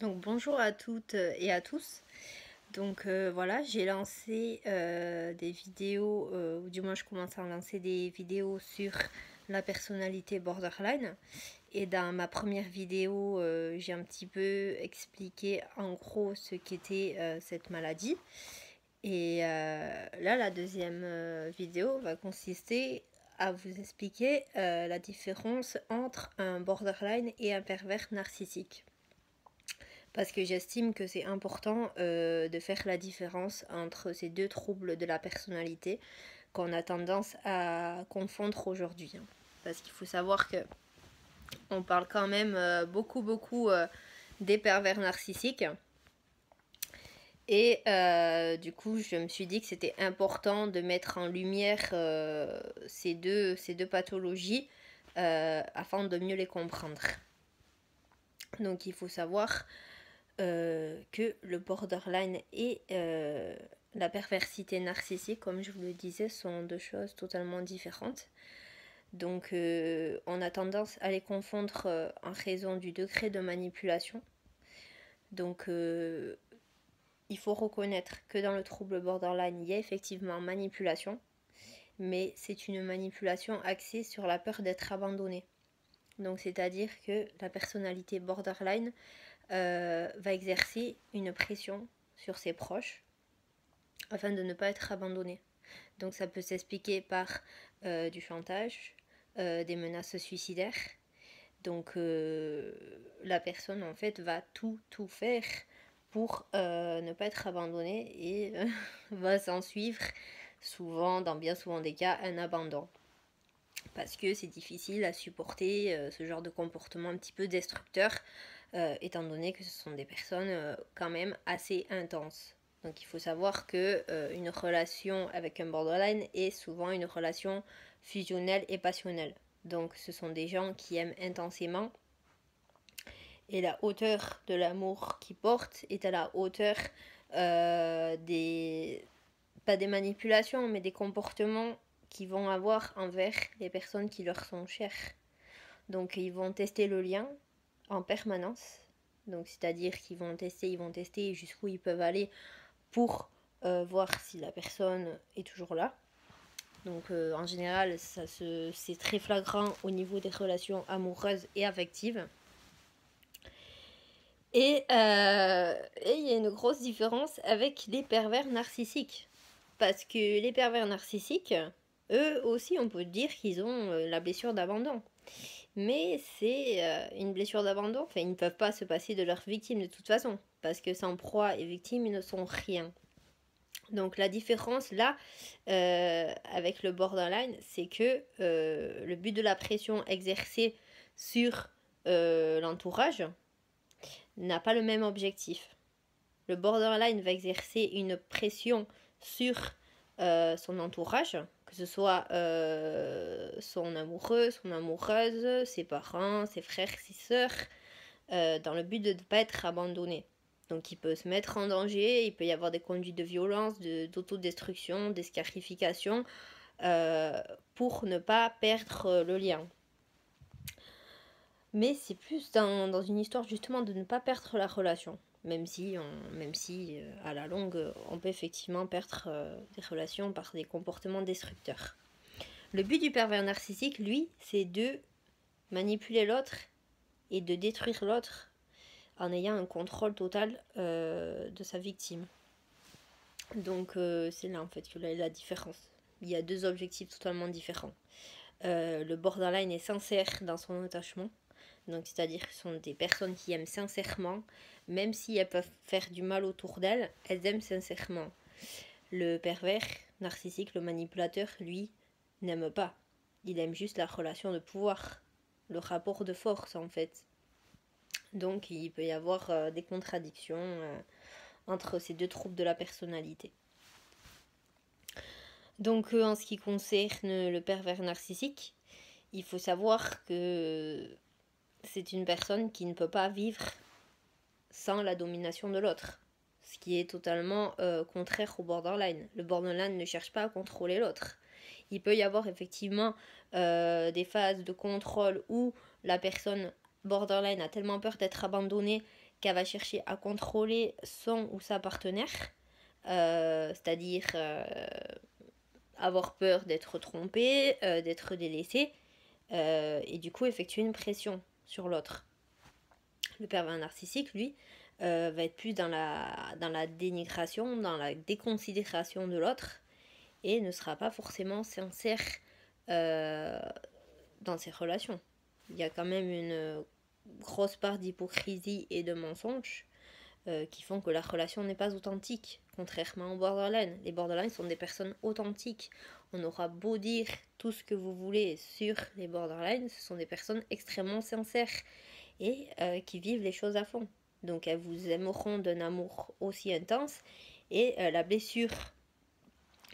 Donc bonjour à toutes et à tous. Donc voilà, j'ai lancé des vidéos, ou du moins je commence à lancer des vidéos sur la personnalité borderline. Et dans ma première vidéo, j'ai un petit peu expliqué en gros ce qu'était cette maladie. Et là, la deuxième vidéo va consister à vous expliquer la différence entre un borderline et un pervers narcissique. Parce que j'estime que c'est important de faire la différence entre ces deux troubles de la personnalité qu'on a tendance à confondre aujourd'hui. Parce qu'il faut savoir que on parle quand même beaucoup des pervers narcissiques. Et du coup, je me suis dit que c'était important de mettre en lumière ces deux pathologies afin de mieux les comprendre. Donc il faut savoir que le borderline et la perversité narcissique, comme je vous le disais, sont deux choses totalement différentes. Donc on a tendance à les confondre en raison du degré de manipulation. Donc il faut reconnaître que dans le trouble borderline, il y a effectivement manipulation, mais c'est une manipulation axée sur la peur d'être abandonnée. Donc c'est-à-dire que la personnalité borderline va exercer une pression sur ses proches afin de ne pas être abandonné. Donc ça peut s'expliquer par du chantage, des menaces suicidaires. Donc la personne en fait va tout faire pour ne pas être abandonnée et va s'en suivre souvent, dans bien souvent des cas, un abandon. Parce que c'est difficile à supporter ce genre de comportement un petit peu destructeur, étant donné que ce sont des personnes quand même assez intenses. Donc il faut savoir que une relation avec un borderline est souvent une relation fusionnelle et passionnelle. Donc ce sont des gens qui aiment intensément et la hauteur de l'amour qu'ils portent est à la hauteur des pas des manipulations mais des comportements qu'ils vont avoir envers les personnes qui leur sont chères. Donc ils vont tester le lien en permanence. Donc c'est-à-dire qu'ils vont tester jusqu'où ils peuvent aller pour voir si la personne est toujours là. Donc en général, c'est très flagrant au niveau des relations amoureuses et affectives. Et il y a une grosse différence avec les pervers narcissiques. Parce que les pervers narcissiques, eux aussi, on peut dire qu'ils ont la blessure d'abandon. Mais c'est une blessure d'abandon. Enfin, ils ne peuvent pas se passer de leur victime de toute façon. Parce que sans proie et victime, ils ne sont rien. Donc la différence là, avec le borderline, c'est que le but de la pression exercée sur l'entourage n'a pas le même objectif. Le borderline va exercer une pression sur son entourage, que ce soit son amoureux, son amoureuse, ses parents, ses frères, ses sœurs, dans le but de ne pas être abandonné. Donc il peut se mettre en danger, il peut y avoir des conduites de violence, d'autodestruction, d'escarification, pour ne pas perdre le lien. Mais c'est plus dans une histoire justement de ne pas perdre la relation. Même si à la longue, on peut effectivement perdre des relations par des comportements destructeurs. Le but du pervers narcissique, lui, c'est de manipuler l'autre et de détruire l'autre en ayant un contrôle total de sa victime. Donc c'est là en fait que la différence. Il y a deux objectifs totalement différents. Le borderline est sincère dans son attachement. Donc c'est-à-dire que ce sont des personnes qui aiment sincèrement, même si elles peuvent faire du mal autour d'elles, elles aiment sincèrement. Le pervers narcissique, le manipulateur, lui, n'aime pas. Il aime juste la relation de pouvoir, le rapport de force en fait. Donc il peut y avoir des contradictions entre ces deux troubles de la personnalité. Donc en ce qui concerne le pervers narcissique, il faut savoir que c'est une personne qui ne peut pas vivre sans la domination de l'autre. Ce qui est totalement contraire au borderline. Le borderline ne cherche pas à contrôler l'autre. Il peut y avoir effectivement des phases de contrôle où la personne borderline a tellement peur d'être abandonnée qu'elle va chercher à contrôler son ou sa partenaire, c'est-à-dire avoir peur d'être trompée, d'être délaissée, et du coup effectuer une pression sur l'autre. Le pervers narcissique, lui, va être plus dans la dénigration, dans la déconsidération de l'autre, et ne sera pas forcément sincère dans ses relations. Il y a quand même une grosse part d'hypocrisie et de mensonges qui font que la relation n'est pas authentique, contrairement aux borderline. Les borderline sont des personnes authentiques. On aura beau dire tout ce que vous voulez sur les borderline, ce sont des personnes extrêmement sincères et qui vivent les choses à fond. Donc elles vous aimeront d'un amour aussi intense et la blessure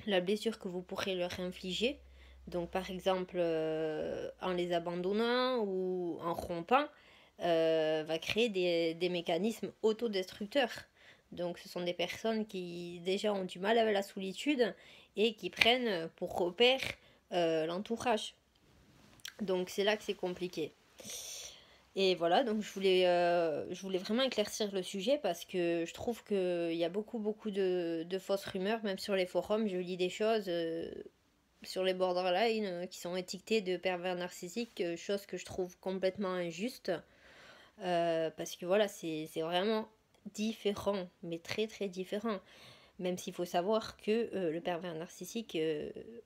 que vous pourrez leur infliger, donc par exemple en les abandonnant ou en rompant, va créer des mécanismes autodestructeurs. Donc ce sont des personnes qui déjà ont du mal avec la solitude et qui prennent pour repère l'entourage. Donc c'est là que c'est compliqué. Et voilà, donc je voulais vraiment éclaircir le sujet parce que je trouve qu'il y a beaucoup de fausses rumeurs, même sur les forums, je lis des choses sur les borderline qui sont étiquetées de pervers narcissiques, chose que je trouve complètement injuste. Parce que voilà, c'est vraiment différent, mais très très différent. Même s'il faut savoir que le pervers narcissique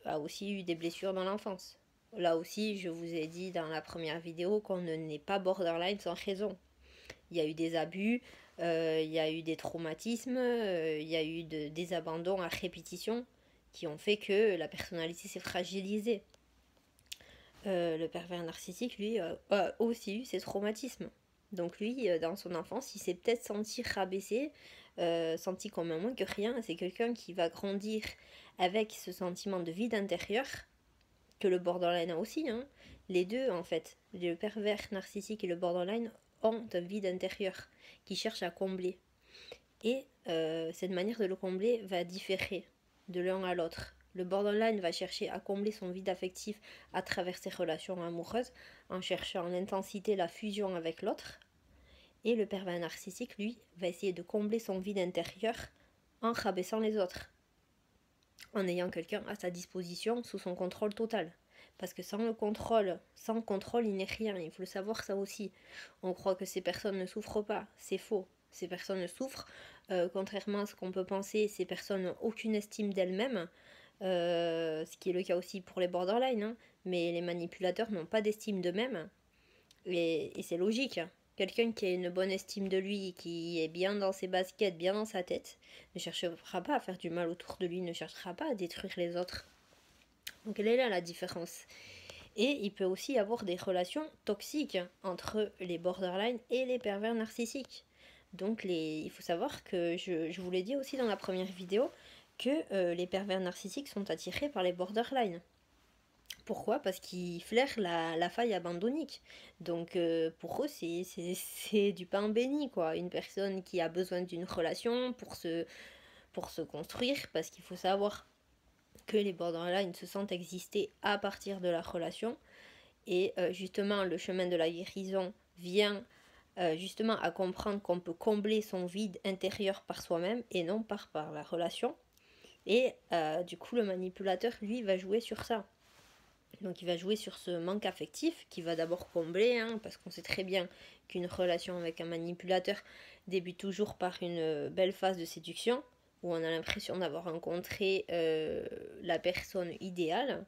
a aussi eu des blessures dans l'enfance. Là aussi, je vous ai dit dans la première vidéo qu'on n'est pas borderline sans raison. Il y a eu des abus, il y a eu des traumatismes, il y a eu des abandons à répétition qui ont fait que la personnalité s'est fragilisée. Le pervers narcissique, lui, a aussi eu ses traumatismes. Donc lui, dans son enfance, il s'est peut-être senti rabaissé, senti comme un moins que rien. C'est quelqu'un qui va grandir avec ce sentiment de vide intérieur, que le borderline a aussi. Hein. Les deux, en fait, le pervers narcissique et le borderline ont un vide intérieur qui cherche à combler. Et cette manière de le combler va différer de l'un à l'autre. Le borderline va chercher à combler son vide affectif à travers ses relations amoureuses, en cherchant l'intensité, la fusion avec l'autre. Et le pervers narcissique, lui, va essayer de combler son vide intérieur en rabaissant les autres, en ayant quelqu'un à sa disposition sous son contrôle total. Parce que sans contrôle, il n'est rien. Il faut le savoir, ça aussi. On croit que ces personnes ne souffrent pas. C'est faux. Ces personnes souffrent. Contrairement à ce qu'on peut penser, ces personnes n'ont aucune estime d'elles-mêmes. Ce qui est le cas aussi pour les borderline. Hein. Mais les manipulateurs n'ont pas d'estime d'eux-mêmes. Et c'est logique. Quelqu'un qui a une bonne estime de lui, qui est bien dans ses baskets, bien dans sa tête, ne cherchera pas à faire du mal autour de lui, ne cherchera pas à détruire les autres. Donc elle est là la différence. Et il peut aussi y avoir des relations toxiques entre les borderline et les pervers narcissiques. Donc il faut savoir que je vous l'ai dit aussi dans la première vidéo que les pervers narcissiques sont attirés par les borderline. Pourquoi? Parce qu'ils flairent la faille abandonnique. Donc pour eux, c'est du pain béni, quoi. Une personne qui a besoin d'une relation pour se construire, parce qu'il faut savoir que les borderline se sentent exister à partir de la relation. Et justement, le chemin de la guérison vient justement à comprendre qu'on peut combler son vide intérieur par soi-même et non par la relation. Et du coup, le manipulateur, lui, va jouer sur ça. Donc il va jouer sur ce manque affectif qui va d'abord combler, hein, parce qu'on sait très bien qu'une relation avec un manipulateur débute toujours par une belle phase de séduction, où on a l'impression d'avoir rencontré la personne idéale.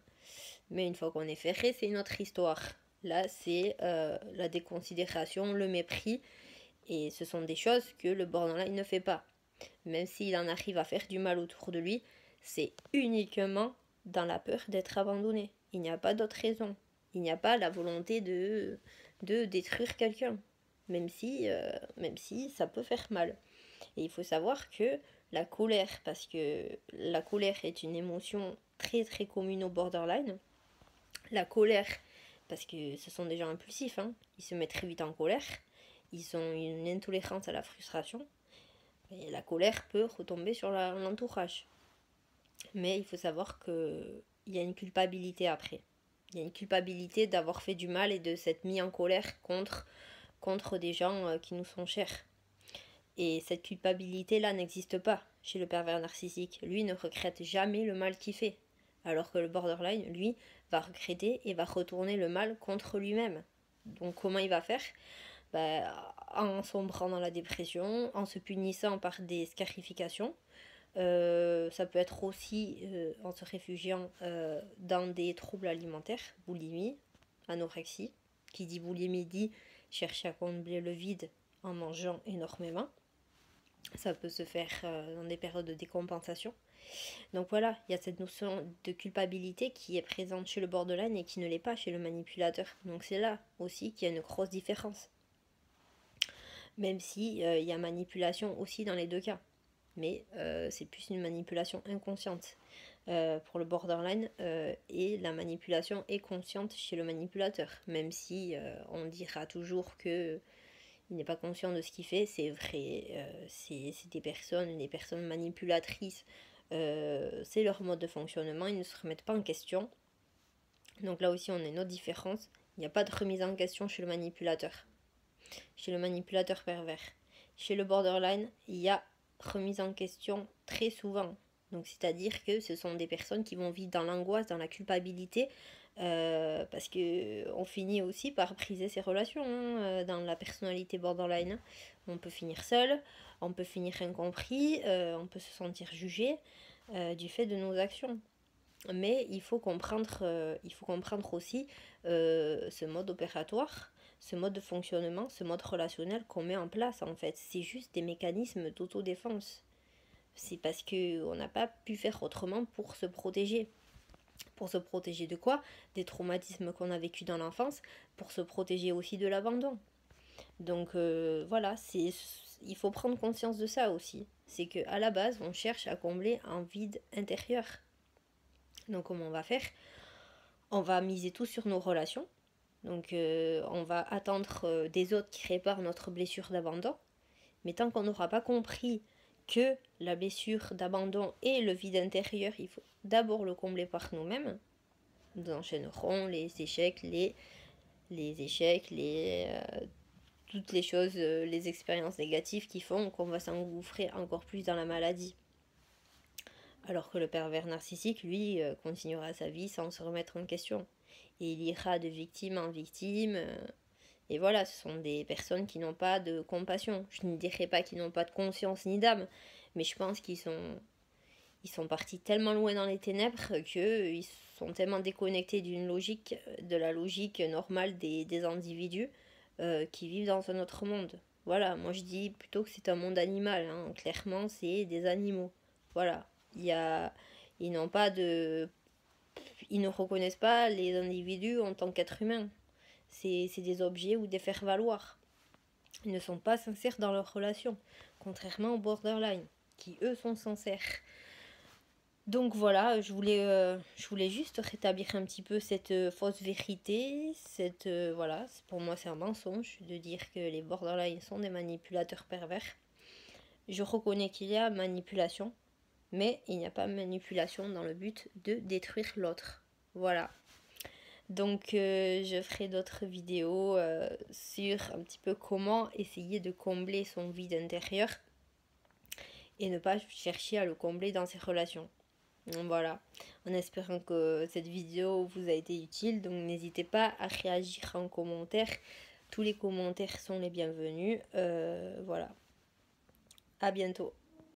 Mais une fois qu'on est ferré, c'est une autre histoire. Là, c'est la déconsidération, le mépris, et ce sont des choses que le borderline ne fait pas. Même s'il en arrive à faire du mal autour de lui, c'est uniquement dans la peur d'être abandonné. Il n'y a pas d'autre raison. Il n'y a pas la volonté de détruire quelqu'un, même si ça peut faire mal. Et il faut savoir que la colère, parce que la colère est une émotion très très commune au borderline, la colère, parce que ce sont des gens impulsifs, hein, ils se mettent très vite en colère, ils ont une intolérance à la frustration, et la colère peut retomber sur l'entourage. Mais il faut savoir qu'il y a une culpabilité après. Il y a une culpabilité d'avoir fait du mal et de s'être mis en colère contre contre des gens qui nous sont chers. Et cette culpabilité-là n'existe pas chez le pervers narcissique. Lui ne regrette jamais le mal qu'il fait. Alors que le borderline, lui, va regretter et va retourner le mal contre lui-même. Donc comment il va faire? En sombrant dans la dépression, en se punissant par des scarifications. Ça peut être aussi en se réfugiant dans des troubles alimentaires, boulimie, anorexie. Qui dit boulimie dit chercher à combler le vide en mangeant énormément. Ça peut se faire dans des périodes de décompensation. Donc voilà, il y a cette notion de culpabilité qui est présente chez le borderline et qui ne l'est pas chez le manipulateur. Donc c'est là aussi qu'il y a une grosse différence. Même si il y a manipulation aussi dans les deux cas. Mais c'est plus une manipulation inconsciente pour le borderline et la manipulation est consciente chez le manipulateur. Même si on dira toujours que il n'est pas conscient de ce qu'il fait, c'est vrai, c'est des personnes, les personnes manipulatrices, c'est leur mode de fonctionnement, ils ne se remettent pas en question. Donc là aussi on a une autre différence, il n'y a pas de remise en question chez le manipulateur pervers. Chez le borderline, il y a remise en question très souvent. Donc c'est-à-dire que ce sont des personnes qui vont vivre dans l'angoisse, dans la culpabilité, parce que on finit aussi par briser ses relations dans la personnalité borderline. On peut finir seul, on peut finir incompris, on peut se sentir jugé du fait de nos actions. Mais il faut comprendre aussi ce mode opératoire, ce mode de fonctionnement, ce mode relationnel qu'on met en place en fait. C'est juste des mécanismes d'autodéfense. C'est parce qu'on n'a pas pu faire autrement pour se protéger. Pour se protéger de quoi? Des traumatismes qu'on a vécus dans l'enfance, pour se protéger aussi de l'abandon. Donc voilà, il faut prendre conscience de ça aussi. C'est qu'à la base, on cherche à combler un vide intérieur. Donc comment on va faire? On va miser tout sur nos relations. Donc on va attendre des autres qui réparent notre blessure d'abandon. Mais tant qu'on n'aura pas compris que la blessure d'abandon et le vide intérieur, il faut d'abord le combler par nous-mêmes. Nous enchaînerons les échecs, toutes les choses, les expériences négatives qui font qu'on va s'engouffrer encore plus dans la maladie. Alors que le pervers narcissique, lui, continuera sa vie sans se remettre en question. Et il ira de victime en victime. Et voilà, ce sont des personnes qui n'ont pas de compassion. Je ne dirais pas qu'ils n'ont pas de conscience ni d'âme, mais je pense qu'ils sont partis tellement loin dans les ténèbres qu'ils sont tellement déconnectés de la logique normale des individus qui vivent dans un autre monde. Voilà, moi je dis plutôt que c'est un monde animal. Clairement, c'est des animaux. Voilà. Ils n'ont pas de... Ils ne reconnaissent pas les individus en tant qu'êtres humains. C'est des objets ou des faire-valoir. Ils ne sont pas sincères dans leurs relations, contrairement aux borderline, qui eux sont sincères. Donc voilà, je voulais juste rétablir un petit peu cette fausse vérité. Voilà, pour moi c'est un mensonge de dire que les borderline sont des manipulateurs pervers. Je reconnais qu'il y a manipulation, mais il n'y a pas manipulation dans le but de détruire l'autre. Voilà. Donc je ferai d'autres vidéos sur un petit peu comment essayer de combler son vide intérieur et ne pas chercher à le combler dans ses relations. Donc voilà, en espérant que cette vidéo vous a été utile, donc n'hésitez pas à réagir en commentaire. Tous les commentaires sont les bienvenus. Voilà. À bientôt.